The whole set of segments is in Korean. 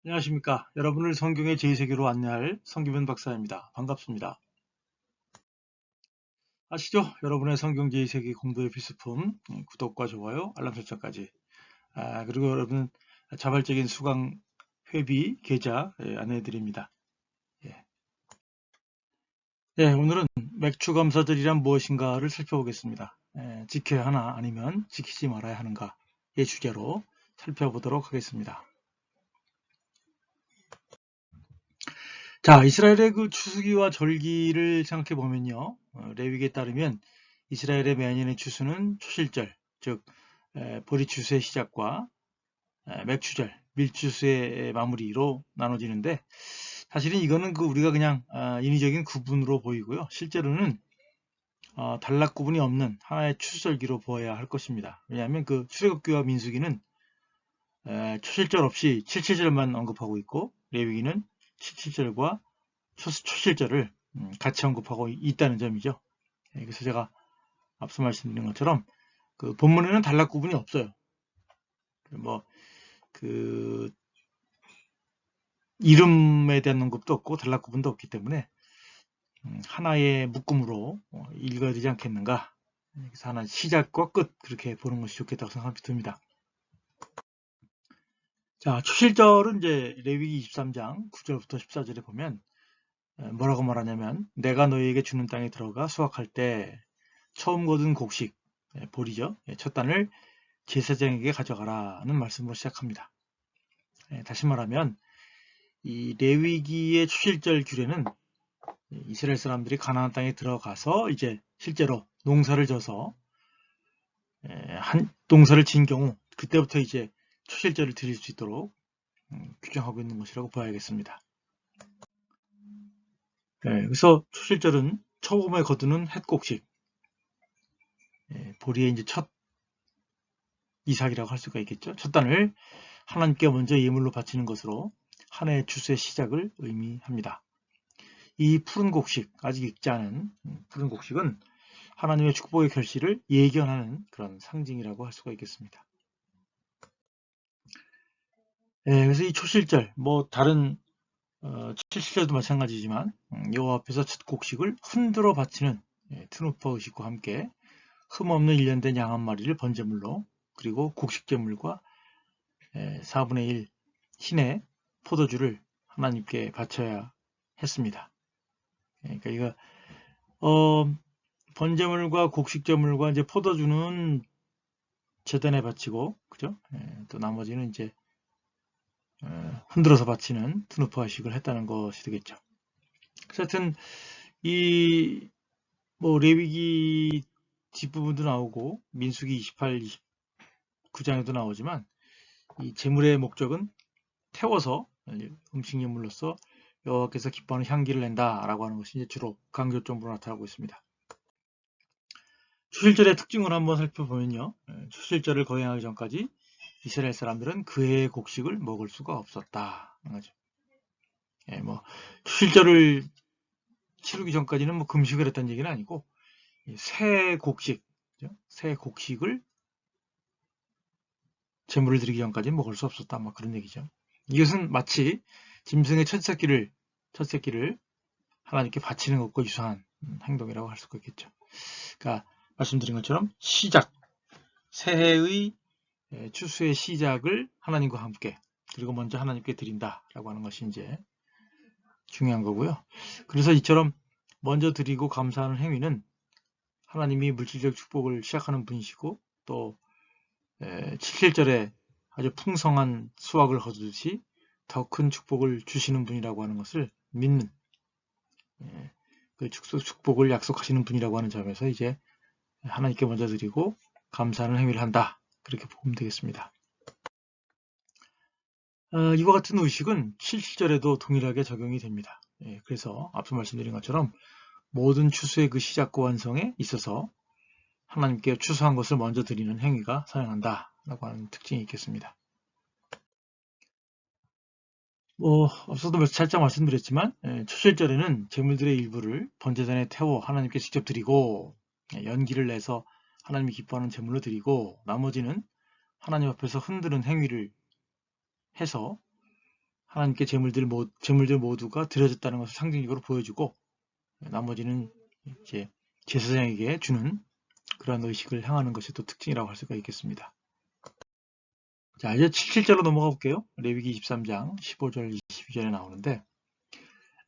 안녕하십니까. 여러분을 성경의 제2세계로 안내할 성기면 박사입니다. 반갑습니다. 아시죠? 여러분의 성경 제2세계 공부의 필수품 구독과 좋아요, 알람 설정까지. 그리고 여러분 자발적인 수강 회비 계좌 안내해드립니다. 오늘은 맥주 검사들이란 무엇인가를 살펴보겠습니다. 지켜야 하나 아니면 지키지 말아야 하는가의 주제로 살펴보도록 하겠습니다. 자, 이스라엘의 그 추수기와 절기를 생각해 보면요. 레위기에 따르면 이스라엘의 매년의 추수는 초실절, 즉 보리 추수의 시작과 맥추절, 밀추수의 마무리로 나눠지는데 사실은 이거는 우리가 그냥 인위적인 구분으로 보이고요. 실제로는 단락 구분이 없는 하나의 추수절기로 보아야 할 것입니다. 왜냐하면 그 출애굽기와 민수기는 초실절 없이 칠칠절만 언급하고 있고 레위기는 칠칠절과 초실절을 같이 언급하고 있다는 점이죠. 그래서 제가 앞서 말씀드린 것처럼 그 본문에는 단락 구분이 없어요. 그 이름에 대한 언급도 없고 단락 구분도 없기 때문에 하나의 묶음으로 읽어야 되지 않겠는가. 그래서 하나 시작과 끝 그렇게 보는 것이 좋겠다고 생각이 듭니다. 자, 초실절은 이제 레위기 23장 9절부터 14절에 보면 뭐라고 말하냐면 내가 너희에게 주는 땅에 들어가 수확할 때 처음 거둔 곡식, 보리죠. 첫 단을 제사장에게 가져가라는 말씀으로 시작합니다. 다시 말하면 이 레위기의 초실절 규례는 이스라엘 사람들이 가나안 땅에 들어가서 이제 실제로 농사를 져서 한 농사를 지은 경우 그때부터 이제 초실절을 드릴 수 있도록 규정하고 있는 것이라고 봐야겠습니다. 그래서 초실절은 처음에 거두는 햇곡식, 보리의 이제 첫 이삭이라고 할 수가 있겠죠. 첫 단을 하나님께 먼저 예물로 바치는 것으로 한 해의 추수의 시작을 의미합니다. 이 푸른 곡식, 아직 익지 않은 푸른 곡식은 하나님의 축복의 결실을 예견하는 그런 상징이라고 할 수가 있겠습니다. 그래서 이 초실절, 다른 칠실절도 마찬가지지만 여호와 앞에서 첫 곡식을 흔들어 바치는 트누퍼 의식과 함께 흠없는 일련된 양 한 마리를 번제물로 그리고 곡식제물과 4분의 1 흰의 포도주를 하나님께 바쳐야 했습니다. 그러니까 이거 번제물과 곡식제물과 이제 포도주는 제단에 바치고 그죠? 또 나머지는 이제 흔들어서 바치는 트누파식을 했다는 것이 되겠죠. 하여튼 이 레위기 뒷부분도 나오고 민수기 28, 29장에도 나오지만 이 제물의 목적은 태워서 음식 예물로서 여호와께서 기뻐하는 향기를 낸다라고 하는 것이 이제 주로 강조점으로 나타나고 있습니다. 초실절의 특징을 한번 살펴보면요. 초실절을 거행하기 전까지 이스라엘 사람들은 그 해의 곡식을 먹을 수가 없었다. 초실절을 치르기 전까지는 금식을 했다는 얘기는 아니고 새 곡식, 새 곡식을 제물을 드리기 전까지는 먹을 수 없었다. 그런 얘기죠. 이것은 마치 짐승의 첫 새끼를 하나님께 바치는 것과 유사한 행동이라고 할 수가 있겠죠. 그러니까 말씀드린 것처럼 시작, 새해의 추수의 시작을 하나님과 함께 그리고 먼저 하나님께 드린다라고 하는 것이 이제 중요한 거고요. 그래서 이처럼 먼저 드리고 감사하는 행위는 하나님이 물질적 축복을 시작하는 분이시고 또 7절에 아주 풍성한 수확을 거두듯이 더 큰 축복을 주시는 분이라고 하는 것을 믿는 그 축복을 약속하시는 분이라고 하는 점에서 이제 하나님께 먼저 드리고 감사하는 행위를 한다. 그렇게 보면 되겠습니다. 이와 같은 의식은 7절에도 동일하게 적용이 됩니다. 그래서 앞서 말씀드린 것처럼 모든 추수의 그 시작과 완성에 있어서 하나님께 추수한 것을 먼저 드리는 행위가 사용한다 라고 하는 특징이 있겠습니다. 앞서도 살짝 말씀드렸지만 초실절에는 제물들의 일부를 번제단에 태워 하나님께 직접 드리고 연기를 내서 하나님이 기뻐하는 제물로 드리고 나머지는 하나님 앞에서 흔드는 행위를 해서 하나님께 제물들 모두가 드려졌다는 것을 상징적으로 보여주고, 나머지는 이제 제사장에게 주는 그런 의식을 향하는 것이 또 특징이라고 할 수가 있겠습니다. 자, 이제 77절로 넘어가 볼게요. 레위기 23장 15절 22절에 나오는데,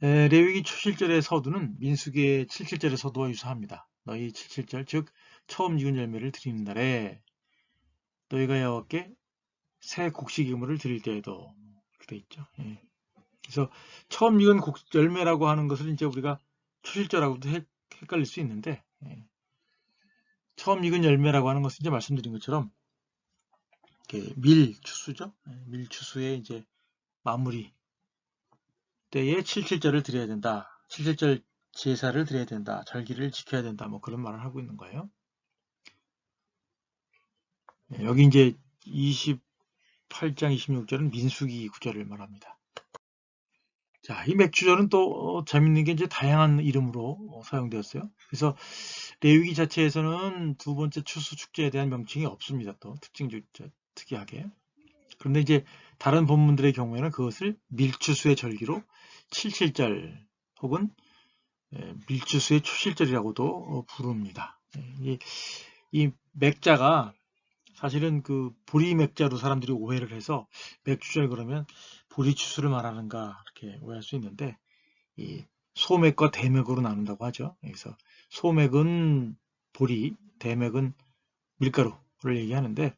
레위기 초실절의 서두는 민수기의 77절의 서두와 유사합니다. 너희 77절, 즉 처음 익은 열매를 드리는 날에 너희가 여호와께 새 곡식 기물을 드릴 때에도, 이렇게 돼 있죠. 예. 그래서 처음 익은 열매라고 하는 것을 이제 우리가 초실절하고도 헷갈릴 수 있는데, 처음 익은 열매라고 하는 것은 이제 말씀드린 것처럼 밀추수죠. 밀추수의 이제 마무리 때에 77절을 드려야 된다. 77절 제사를 드려야 된다. 절기를 지켜야 된다. 뭐 그런 말을 하고 있는 거예요. 여기 이제 28장 26절은 민수기 구절을 말합니다. 자, 이 맥주절은 또 재밌는 게 이제 다양한 이름으로 사용되었어요. 그래서 레위기 자체에서는 두 번째 추수 축제에 대한 명칭이 없습니다. 또 특이하게. 그런데 이제 다른 본문들의 경우에는 그것을 밀추수의 절기로 77절 혹은 밀추수의 초실절이라고도 부릅니다. 이 맥자가 사실은 그 보리 맥자로 사람들이 오해를 해서 맥주절 그러면 보리 추수를 말하는가 이렇게 오해할 수 있는데, 이 소맥과 대맥으로 나눈다고 하죠. 그래서 소맥은 보리, 대맥은 밀가루를 얘기하는데,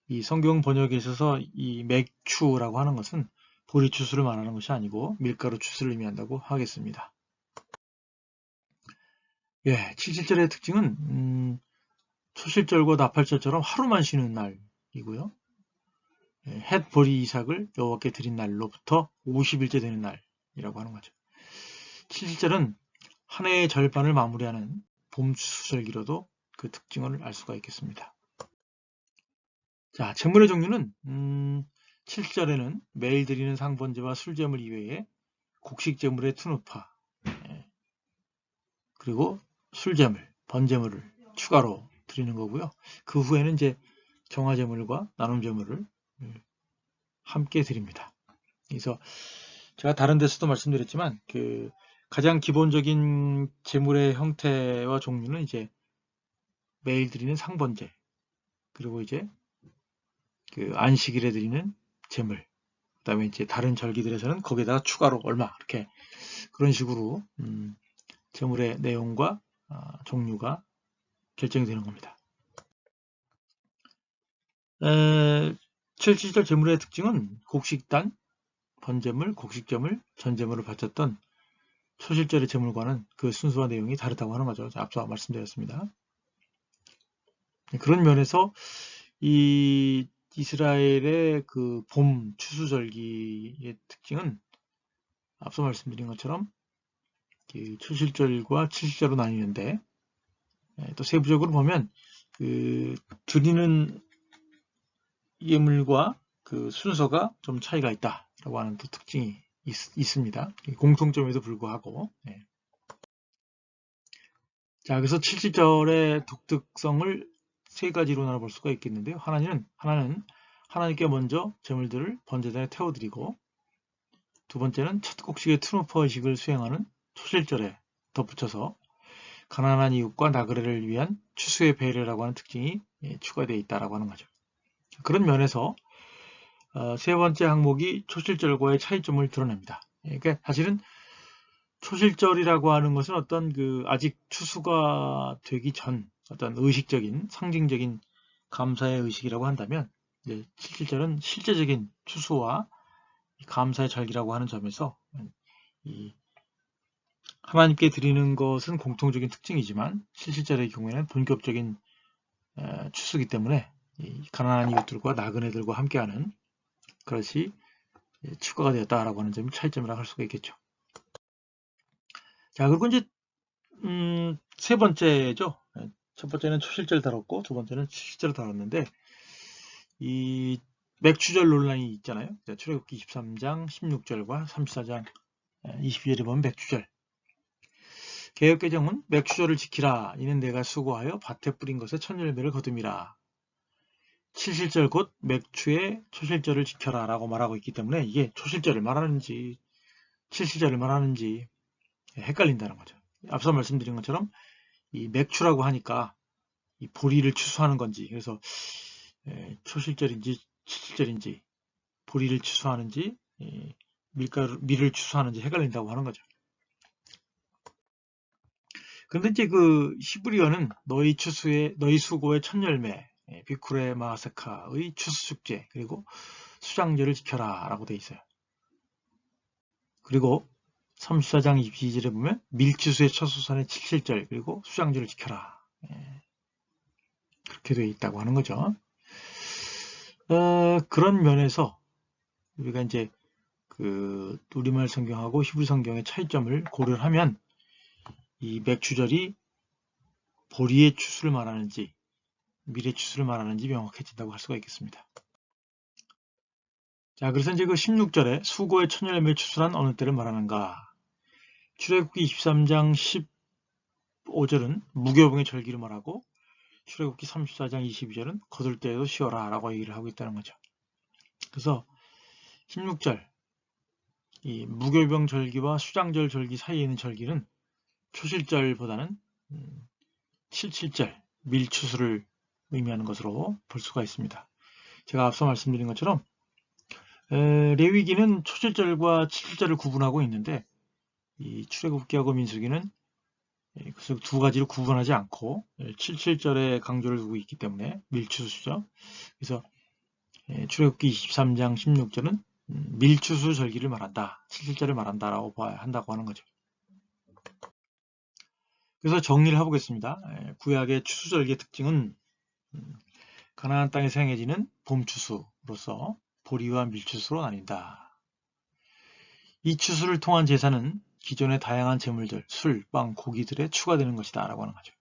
이 성경 번역에 있어서 이 맥추라고 하는 것은 보리 추수를 말하는 것이 아니고 밀가루 추수를 의미한다고 하겠습니다. 예, 77절의 특징은 초실절과 나팔절처럼 하루만 쉬는 날이고요. 헷 보리 이삭을 여호와께 드린 날로부터 50일째 되는 날이라고 하는 거죠. 77절은 한 해의 절반을 마무리하는 봄 추수절기로도 그 특징을 알 수가 있겠습니다. 자, 제물의 종류는 7절에는 매일 드리는 상번제와 술제물 이외에 곡식 제물의 투누파, 그리고 술제물, 번제물을 추가로 드리는 거고요. 그 후에는 이제 정화제물과 나눔제물을 함께 드립니다. 그래서 제가 다른 데서도 말씀드렸지만 그 가장 기본적인 제물의 형태와 종류는 이제 매일 드리는 상번제, 그리고 이제 그 안식일에 드리는 제물, 그다음에 이제 다른 절기들에서는 거기에다가 추가로 얼마 이렇게 그런 식으로 제물의 내용과 종류가 결정이 되는 겁니다. 77절 제물의 특징은 곡식단, 번제물, 곡식제물, 전제물을 바쳤던 초실절의 제물과는 그 순서와 내용이 다르다고 하는 거죠. 앞서 말씀드렸습니다. 그런 면에서 이 이스라엘의 그 봄 추수절기의 특징은 앞서 말씀드린 것처럼 초실절과 칠실절로 나뉘는데, 또 세부적으로 보면 그 드리는 예물과 그 순서가 좀 차이가 있다라고 하는 또 특징이 있습니다. 공통점에도 불구하고. 자, 그래서 70절의 독특성을 세 가지로 나눠볼 수가 있겠는데요. 하나는 하나님께 먼저 제물들을 번제단에 태워드리고, 두 번째는 첫 곡식의 트루퍼 의식을 수행하는 초실절에 덧붙여서 가난한 이웃과 나그네를 위한 추수의 배려라고 하는 특징이 추가되어 있다라고 하는 거죠. 그런 면에서 세 번째 항목이 초실절과의 차이점을 드러냅니다. 그러니까 사실은 초실절이라고 하는 것은 어떤 그 아직 추수가 되기 전 어떤 의식적인 상징적인 감사의 의식이라고 한다면, 이제 77절은 실제적인 추수와 감사의 절기라고 하는 점에서 이 하나님께 드리는 것은 공통적인 특징이지만 77절의 경우에는 본격적인 추수이기 때문에 가난한 이웃들과 나그네들과 함께하는 그것이 추가가 되었다라고 하는 점이 차이점이라고 할 수가 있겠죠. 자, 그리고 이제 세 번째죠. 첫 번째는 초실절 다뤘고 두 번째는 칠실절 다뤘는데, 이 맥추절 논란이 있잖아요. 출애굽기 23장 16절과 34장 22절에 보면 맥추절. 개역개정은 맥추절을 지키라. 이는 내가 수고하여 밭에 뿌린 것에 첫 열매를 거둠이라. 칠실절 곧 맥추의 초실절을 지켜라 라고 말하고 있기 때문에 이게 초실절을 말하는지 칠실절을 말하는지 헷갈린다는 거죠. 앞서 말씀드린 것처럼 이 맥추라고 하니까 이 보리를 추수하는 건지, 그래서 초실절인지 칠실절인지 보리를 추수하는지 밀을 추수하는지 헷갈린다고 하는 거죠. 그런데 이제 그 히브리어는 너희 수고의 첫 열매 비쿠레 마세카의 추수 축제 그리고 수장절을 지켜라 라고 되어 있어요. 그리고 34장 22절에 보면 밀추수의 첫 수산의 칠실절 그리고 수장절을 지켜라 그렇게 되어 있다고 하는 거죠. 그런 면에서 우리가 이제 그 우리말 성경하고 히브리 성경의 차이점을 고려하면 이 맥추절이 보리의 추수를 말하는지 밀의 추수를 말하는지 명확해진다고 할 수가 있겠습니다. 자, 그래서 이제 그 16절에 수고의 첫 열매 추수란 어느 때를 말하는가? 출애굽기 23장 15절은 무교병의 절기를 말하고 출애굽기 34장 22절은 거둘 때에도 쉬어라 라고 얘기를 하고 있다는 거죠. 그래서 16절 이 무교병 절기와 수장절 절기 사이에 있는 절기는 초실절보다는 칠칠절 밀추수를 의미하는 것으로 볼 수가 있습니다. 제가 앞서 말씀드린 것처럼 레위기는 초실절과 칠칠절을 구분하고 있는데 이 출애굽기하고 민수기는 그래서 두 가지를 구분하지 않고 칠칠절에 강조를 두고 있기 때문에 밀추수죠. 그래서 출애굽기 23장 16절은 밀추수 절기를 말한다. 칠칠절을 말한다라고 봐야 한다고 하는 거죠. 그래서 정리를 해보겠습니다. 구약의 추수절기의 특징은 가나안 땅에서 행해지는 봄추수로서 보리와 밀추수로 나뉜다. 이 추수를 통한 제사는 기존의 다양한 제물들, 술, 빵, 고기들에 추가되는 것이다 라고 하는 거죠.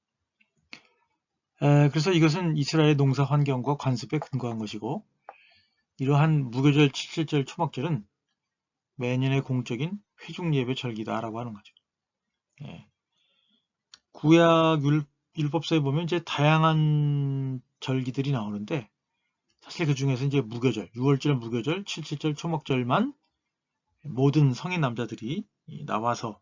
그래서 이것은 이스라엘의 농사 환경과 관습에 근거한 것이고 이러한 무교절, 칠칠절, 초막절은 매년의 공적인 회중예배 절기다 라고 하는 거죠. 구약 율법서에 보면 이제 다양한 절기들이 나오는데 사실 그 중에서 이제 무교절, 6월절 무교절, 칠칠절, 초막절만 모든 성인 남자들이 나와서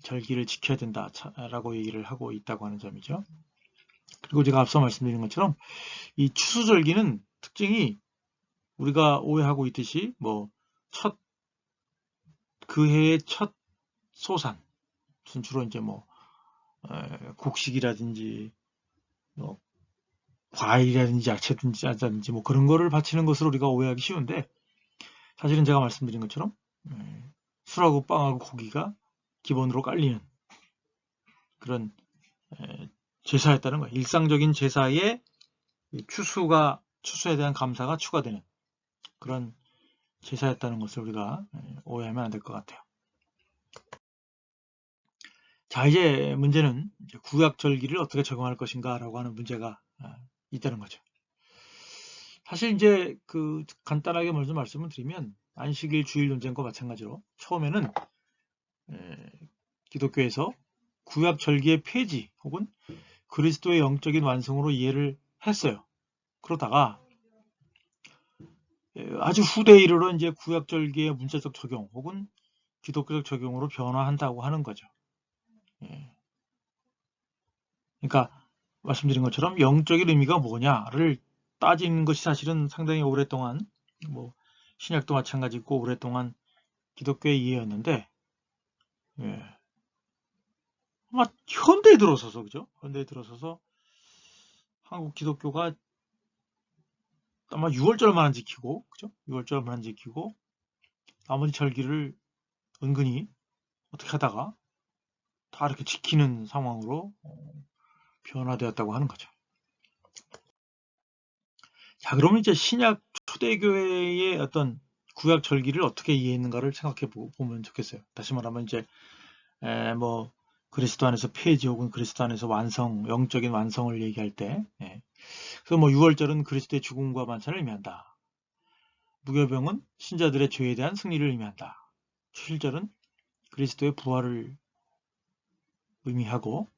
절기를 지켜야 된다라고 얘기를 하고 있다고 하는 점이죠. 그리고 제가 앞서 말씀드린 것처럼 이 추수절기는 특징이 우리가 오해하고 있듯이 그 해의 첫 소산, 주로 이제 곡식이라든지 과일이라든지 야채든지 뭐 그런 거를 바치는 것으로 우리가 오해하기 쉬운데 사실은 제가 말씀드린 것처럼 술하고 빵하고 고기가 기본으로 깔리는 그런 제사였다는 거예요. 일상적인 제사에 추수에 대한 감사가 추가되는 그런 제사였다는 것을 우리가 오해하면 안 될 것 같아요. 자, 이제 문제는 구약 절기를 어떻게 적용할 것인가 라고 하는 문제가 있다는 거죠. 사실 이제 그 간단하게 먼저 말씀을 드리면 안식일 주일 논쟁과 마찬가지로 처음에는 기독교에서 구약 절기의 폐지 혹은 그리스도의 영적인 완성으로 이해를 했어요. 그러다가 아주 후대에 이르러 이제 구약 절기의 문자적 적용 혹은 기독교적 적용으로 변화한다고 하는 거죠. 그러니까 말씀드린 것처럼 영적인 의미가 뭐냐를 따지는 것이 사실은 상당히 오랫동안 신약도 마찬가지고 오랫동안 기독교의 이해였는데 아마 현대에 들어서서 그죠? 현대에 들어서서 한국 기독교가 아마 6월절만 지키고 그죠? 6월절만 지키고 나머지 절기를 은근히 어떻게 하다가 다 이렇게 지키는 상황으로 변화되었다고 하는 거죠. 자, 그러면 이제 신약 초대교회의 어떤 구약 절기를 어떻게 이해했는가를 생각해 보면 좋겠어요. 다시 말하면 이제 그리스도 안에서 폐지 혹은 그리스도 안에서 완성, 영적인 완성을 얘기할 때 그래서 6월절은 그리스도의 죽음과 만찬을 의미한다. 무교병은 신자들의 죄에 대한 승리를 의미한다. 초실절은 그리스도의 부활을 의미하고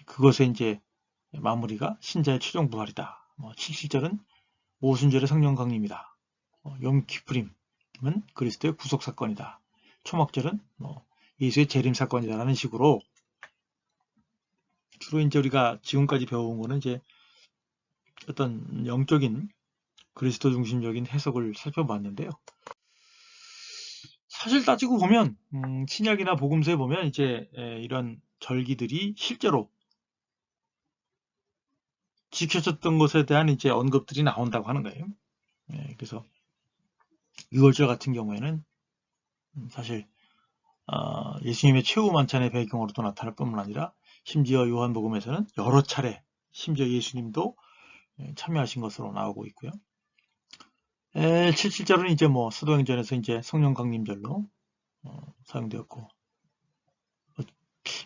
그것의 이제 마무리가 신자의 최종 부활이다. 77절은 모순절의 성령 강림이다. 염키프림은 그리스도의 구속 사건이다. 초막절은 예수의 재림 사건이다라는 식으로 주로 이제 우리가 지금까지 배워온 거는 이제 어떤 영적인 그리스도 중심적인 해석을 살펴봤는데요. 사실 따지고 보면 신약이나 복음서에 보면 이제 이런 절기들이 실제로 지켜졌던 것에 대한 이제 언급들이 나온다고 하는 거예요. 그래서 6월절 같은 경우에는 사실 예수님의 최후 만찬의 배경으로도 나타날 뿐만 아니라 심지어 요한복음에서는 여러 차례 심지어 예수님도 참여하신 것으로 나오고 있고요. 77절은 이제 사도행전에서 이제 성령 강림절로 사용되었고,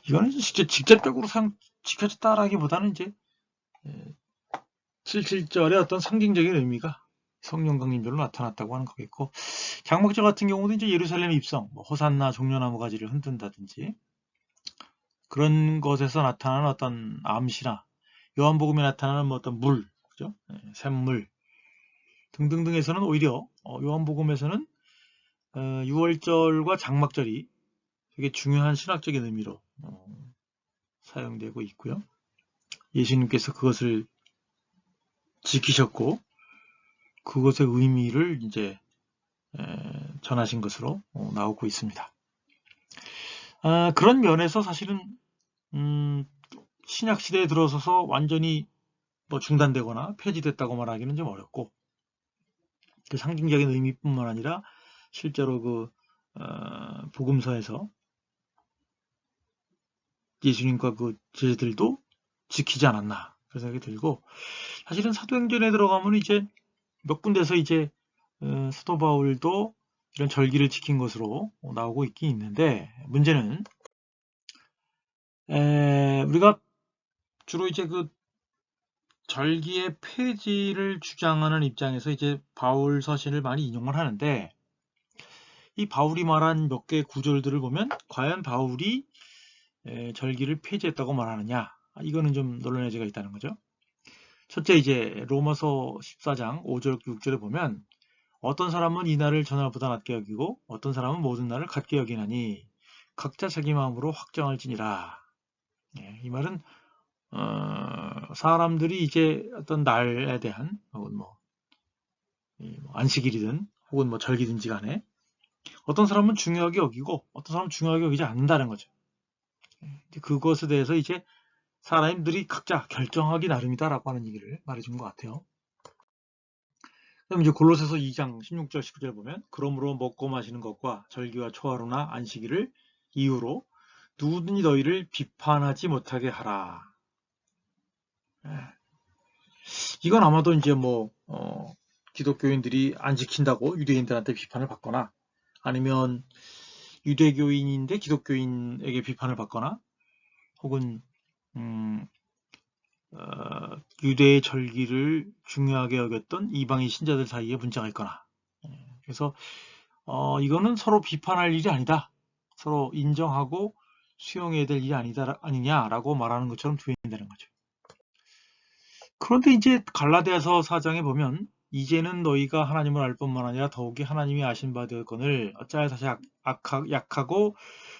이거는 직접적으로 지켜졌다라기보다는 이제 77절의 어떤 상징적인 의미가 성령 강림절로 나타났다고 하는 거겠고, 장막절 같은 경우도 이제 예루살렘 입성, 호산나 종려나무 가지를 흔든다든지 그런 것에서 나타나는 어떤 암시나 요한복음에 나타나는 어떤 물, 그죠? 샘물 등등등에서는 오히려 요한복음에서는 6월절과 장막절이 되게 중요한 신학적인 의미로 사용되고 있고요. 예수님께서 그것을 지키셨고 그것의 의미를 이제 전하신 것으로 나오고 있습니다. 그런 면에서 사실은 신약 시대에 들어서서 완전히 중단되거나 폐지됐다고 말하기는 좀 어렵고, 그 상징적인 의미뿐만 아니라 실제로 그 복음서에서 예수님과 그 제자들도 지키지 않았나 그런 생각이 들고, 사실은 사도행전에 들어가면 이제 몇 군데서 이제 사도 바울도 이런 절기를 지킨 것으로 나오고 있긴 있는데, 문제는 우리가 주로 이제 그 절기의 폐지를 주장하는 입장에서 이제 바울 서신을 많이 인용을 하는데, 이 바울이 말한 몇 개의 구절들을 보면 과연 바울이 절기를 폐지했다고 말하느냐, 이거는 좀 논란의 여지가 있다는 거죠. 첫째, 이제 로마서 14장 5절 6절에 보면 어떤 사람은 이 날을 전날보다 낮게 여기고 어떤 사람은 모든 날을 같게 여기나니 각자 자기 마음으로 확정할지니라. 이 말은 사람들이 이제 어떤 날에 대한 혹은 안식일이든 혹은 절기든지 간에 어떤 사람은 중요하게 여기고 어떤 사람은 중요하게 여기지 않는다는 거죠. 그것에 대해서 이제 사람들이 각자 결정하기 나름이다라고 하는 얘기를 말해준 것 같아요. 그럼 이제 골로새서 2장 16절 19절 보면 그러므로 먹고 마시는 것과 절기와 초하루나 안식일을 이유로 누구든지 너희를 비판하지 못하게 하라. 이건 아마도 이제 기독교인들이 안 지킨다고 유대인들한테 비판을 받거나, 아니면 유대교인인데 기독교인에게 비판을 받거나, 혹은 유대의 절기를 중요하게 여겼던 이방인 신자들 사이에 문제가 있거나, 그래서 이거는 서로 비판할 일이 아니다, 서로 인정하고 수용해야 될 일이 아니냐라고 말하는 것처럼 되어있다는 거죠. 그런데 이제 갈라디아서 4장에 보면 이제는 너희가 하나님을 알 뿐만 아니라 더욱이 하나님이 아신 바 되었거늘 어찌하여 다시 약하고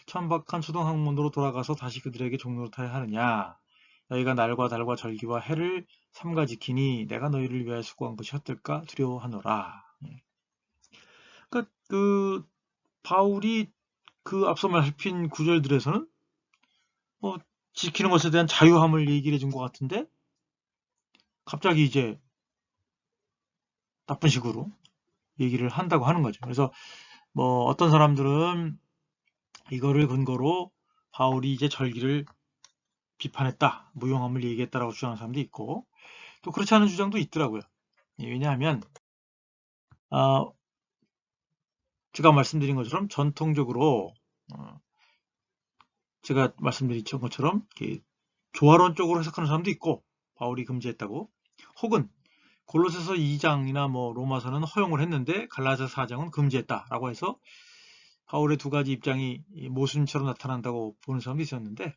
천박한 초등학문으로 돌아가서 다시 그들에게 종노릇하여 하느냐. 너희가 날과 달과 절기와 해를 삼가 지키니 내가 너희를 위하여 수고한 것이 헛될까 두려워하노라. 그러니까 그 바울이 그 앞서 살핀 구절들에서는 지키는 것에 대한 자유함을 얘기를 해준 것 같은데, 갑자기 이제 나쁜 식으로 얘기를 한다고 하는 거죠. 그래서 어떤 사람들은 이거를 근거로 바울이 이제 절기를 비판했다, 무용함을 얘기했다라고 주장하는 사람도 있고, 또 그렇지 않은 주장도 있더라고요. 왜냐하면 제가 말씀드린 것처럼 전통적으로 제가 말씀드린 것처럼 조화론적으로 해석하는 사람도 있고 바울이 금지했다고, 혹은 골로새서 2장이나 로마서는 허용을 했는데 갈라디아서 4장은 금지했다라고 해서 바울의 두 가지 입장이 모순처럼 나타난다고 보는 사람도 있었는데,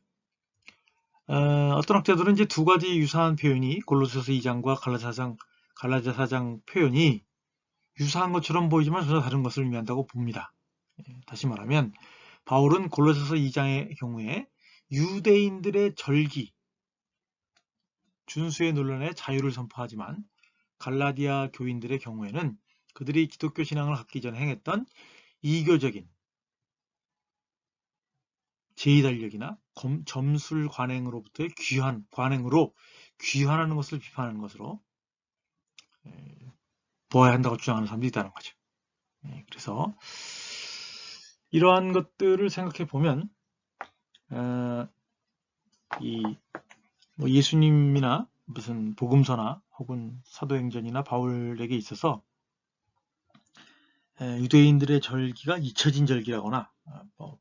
어떤 학자들은 이제 두 가지 유사한 표현이 골로새서 2장과 갈라디아 4장 표현이 유사한 것처럼 보이지만 전혀 다른 것을 의미한다고 봅니다. 다시 말하면 바울은 골로새서 2장의 경우에 유대인들의 절기, 준수의 논란에 자유를 선포하지만 갈라디아 교인들의 경우에는 그들이 기독교 신앙을 갖기 전에 행했던 이교적인 제2달력이나 점술 관행으로부터의 관행으로 귀환하는 것을 비판하는 것으로 보아야 한다고 주장하는 사람도 있다는 거죠. 그래서 이러한 것들을 생각해 보면 뭐 예수님이나 무슨 복음서나 혹은 사도행전이나 바울에게 있어서 유대인들의 절기가 잊혀진 절기라거나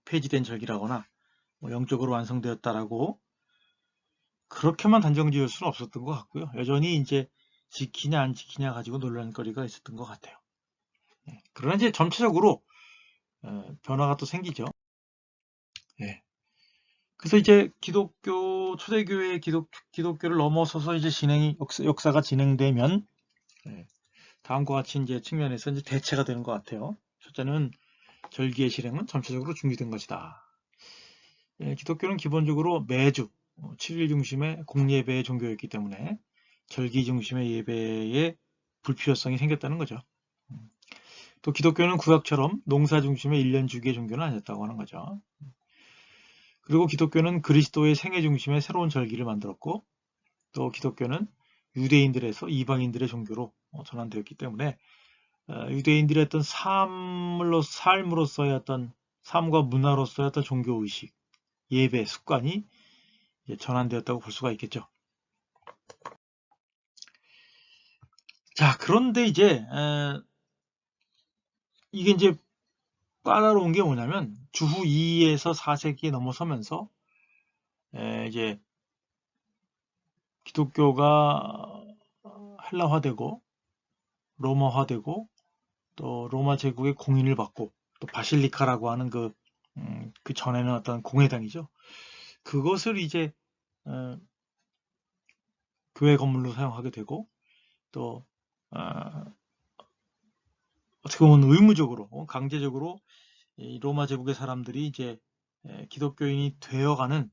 폐지된 절기라거나 영적으로 완성되었다라고 그렇게만 단정 지을 수는 없었던 것 같고요. 여전히 이제 지키냐 안 지키냐 가지고 논란거리가 있었던 것 같아요. 그러나 이제 전체적으로 변화가 또 생기죠. 그래서 이제 기독교 초대교회 기독교를 넘어서서 이제 역사가 진행되면 다음과 같이 이제 측면에서 이제 대체가 되는 것 같아요. 첫째는 절기의 실행은 전체적으로 중지된 것이다. 기독교는 기본적으로 매주 7일 중심의 공예배의 종교였기 때문에 절기 중심의 예배에 불필요성이 생겼다는 거죠. 또 기독교는 구약처럼 농사 중심의 1년 주기의 종교는 아니었다고 하는 거죠. 그리고 기독교는 그리스도의 생애 중심의 새로운 절기를 만들었고 또 기독교는 유대인들에서 이방인들의 종교로 전환되었기 때문에 유대인들의 어떤 삶으로서의 어떤 삶과 문화로서의 어떤 종교의식, 예배, 습관이 전환되었다고 볼 수가 있겠죠. 자, 그런데 이제 이게 이제 까다로운 게 뭐냐면 주후 2에서 4세기에 넘어서면서 이제 기독교가 헬라화되고 로마화되고 또 로마 제국의 공인을 받고 또 바실리카라고 하는 그 전에는 어떤 공회당이죠. 그것을 이제 교회 건물로 사용하게 되고 또 어떻게 보면 의무적으로 강제적으로 이 로마 제국의 사람들이 이제 기독교인이 되어가는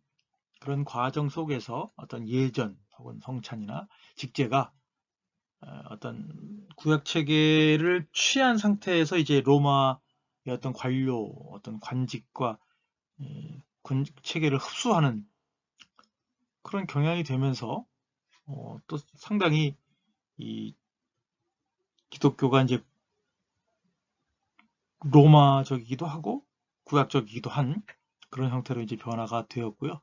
그런 과정 속에서 어떤 예전 혹은 성찬이나 직제가 어떤 구약 체계를 취한 상태에서 이제 로마의 어떤 관료, 어떤 관직과 체계를 흡수하는 그런 경향이 되면서 또 상당히 이 기독교가 이제 로마적이기도 하고 구약적이기도 한 그런 형태로 이제 변화가 되었고요.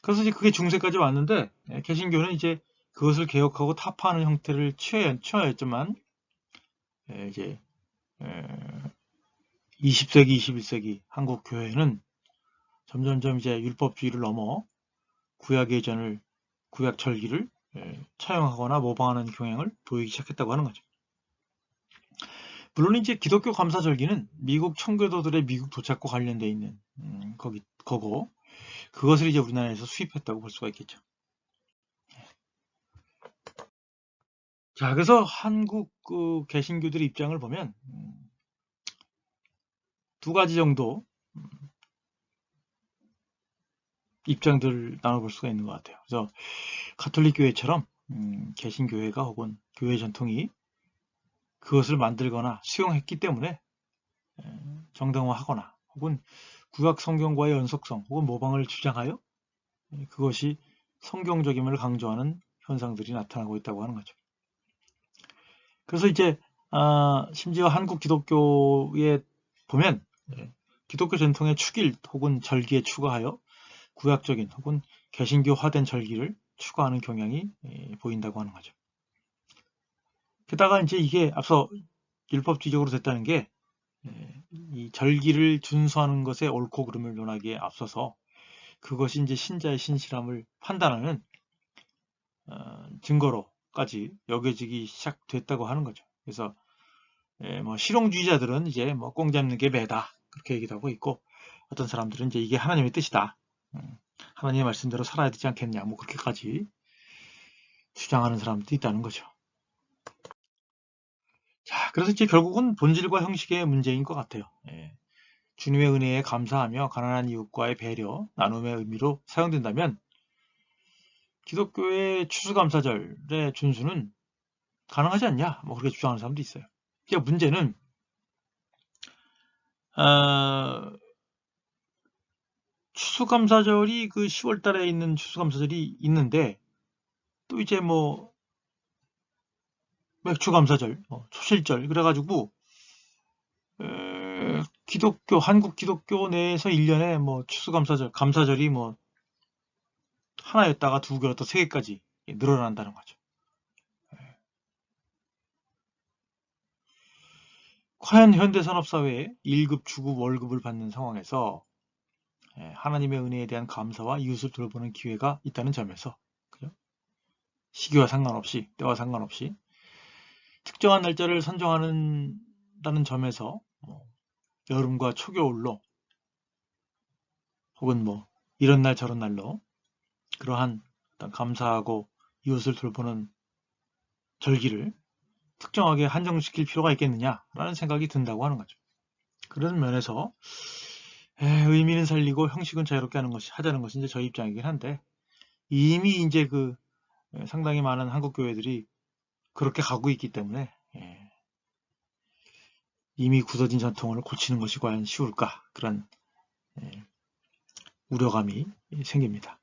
그래서 이제 그게 중세까지 왔는데 개신교는 이제 그것을 개혁하고 타파하는 형태를 취하였지만 이제 20세기, 21세기 한국 교회는 점점점 이제 율법주의를 넘어 구약 예전을 구약 절기를 차용하거나 모방하는 경향을 보이기 시작했다고 하는 거죠. 물론 이제 기독교 감사절기는 미국 청교도들의 미국 도착과 관련되어 있는 거고 그것을 이제 우리나라에서 수입했다고 볼 수가 있겠죠. 자, 그래서 한국 그 개신교들의 입장을 보면 두 가지 정도 입장들을 나눠볼 수가 있는 것 같아요. 그래서 가톨릭 교회처럼 개신교회가 혹은 교회 전통이 그것을 만들거나 수용했기 때문에 정당화하거나 혹은 구약 성경과의 연속성 혹은 모방을 주장하여 그것이 성경적임을 강조하는 현상들이 나타나고 있다고 하는 거죠. 그래서 이제 심지어 한국 기독교에 보면 기독교 전통의 축일 혹은 절기에 추가하여 구약적인 혹은 개신교화된 절기를 추가하는 경향이 보인다고 하는 거죠. 게다가 이제 이게 앞서 율법주의적으로 됐다는 게 이 절기를 준수하는 것의 옳고 그름을 논하기에 앞서서 그것이 이제 신자의 신실함을 판단하는 증거로까지 여겨지기 시작됐다고 하는 거죠. 그래서 뭐 실용주의자들은 이제 뭐 꽁 잡는 게 매다 그렇게 얘기도 하고 있고 어떤 사람들은 이제 이게 하나님의 뜻이다. 하나님의 말씀대로 살아야 되지 않겠냐, 뭐 그렇게까지 주장하는 사람도 있다는 거죠. 자, 그래서 이제 결국은 본질과 형식의 문제인 것 같아요. 예. 주님의 은혜에 감사하며 가난한 이웃과의 배려, 나눔의 의미로 사용된다면 기독교의 추수감사절의 준수는 가능하지 않냐, 뭐 그렇게 주장하는 사람도 있어요. 그러니까 문제는 추수감사절이 그 10월 달에 있는 추수감사절이 있는데 또 이제 뭐 맥추감사절, 초실절 그래가지고 기독교, 한국 기독교 내에서 1년에 뭐 추수감사절, 감사절이 뭐 하나였다가 2개였다 3개까지 늘어난다는 거죠. 과연 현대산업사회에 1급, 주급, 월급을 받는 상황에서 하나님의 은혜에 대한 감사와 이웃을 돌보는 기회가 있다는 점에서 시기와 상관없이, 때와 상관없이 특정한 날짜를 선정하는다는 점에서 여름과 초겨울로 혹은 뭐 이런 날 저런 날로 그러한 어떤 감사하고 이웃을 돌보는 절기를 특정하게 한정시킬 필요가 있겠느냐라는 생각이 든다고 하는 거죠. 그런 면에서 의미는 살리고 형식은 자유롭게 하자는 것이 이제 저희 입장이긴 한데 이미 이제 그 상당히 많은 한국 교회들이 그렇게 가고 있기 때문에 이미 굳어진 전통을 고치는 것이 과연 쉬울까 그런 우려감이 생깁니다.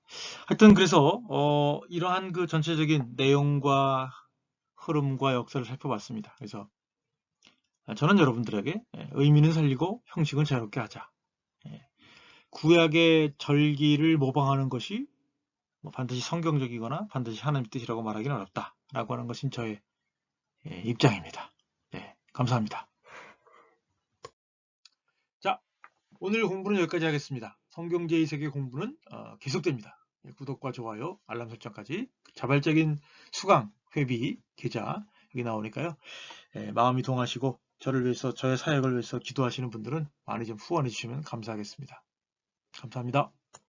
하여튼 그래서 이러한 그 전체적인 내용과 흐름과 역사를 살펴봤습니다. 그래서 저는 여러분들에게 의미는 살리고 형식은 자유롭게 하자. 구약의 절기를 모방하는 것이 뭐 반드시 성경적이거나 반드시 하나님의 뜻이라고 말하기는 어렵다라고 하는 것이 저의 입장입니다. 네, 감사합니다. 자, 오늘 공부는 여기까지 하겠습니다. 성경 제2세계 공부는 계속됩니다. 구독과 좋아요, 알람 설정까지 자발적인 수강, 회비, 계좌 여기 나오니까요. 마음이 동하시고 저를 위해서 저의 사역을 위해서 기도하시는 분들은 많이 좀 후원해 주시면 감사하겠습니다. 감사합니다.